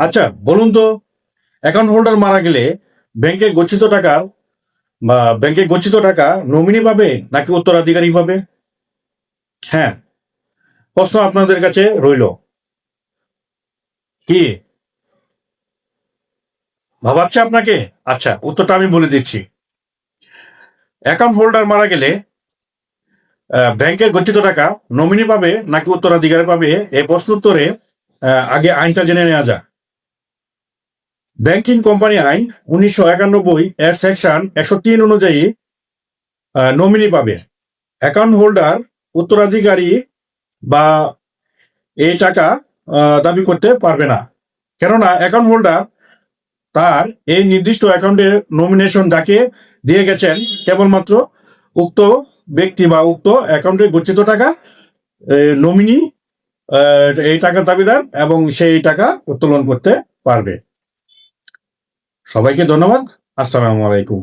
আচ্ছা বলুন তো, অ্যাকাউন্ট হোল্ডার মারা গেলে ব্যাংকে গচ্ছিত টাকা ব্যাংকে গচ্ছিত টাকা নমিনি পাবে নাকি উত্তরাধিকারী পাবে? হ্যাঁ, প্রশ্ন আপনাদের কাছে রইল। কি ভাবাচ্ছে আপনাকে? আচ্ছা, উত্তরটা আমি বলে দিচ্ছি। অ্যাকাউন্ট হোল্ডার মারা গেলে ব্যাংকের গচ্ছিত টাকা নমিনি পাবে নাকি উত্তরাধিকারী পাবে, এই প্রশ্ন উত্তরে আগে আইনটা জেনে নেওয়া যাক। ব্যাংকিং কোম্পানি আইন 1991 এর সেকশন 103 অনুযায়ী নমিনি পাবে। অ্যাকাউন্ট হোল্ডার উত্তরাধিকারী বা এই টাকা দাবি করতে পারবে না, কেননা অ্যাকাউন্ট হোল্ডার তার এই নির্দিষ্ট অ্যাকাউন্টের নমিনেশন যাকে দিয়ে গেছেন কেবলমাত্র উক্ত ব্যক্তি বা উক্ত অ্যাকাউন্টের গচ্ছিত টাকা নমিনি এই টাকা দাবিদার এবং সেই টাকা উত্তোলন করতে পারবে। সবাইকে ধন্যবাদ। আসসালামু আলাইকুম।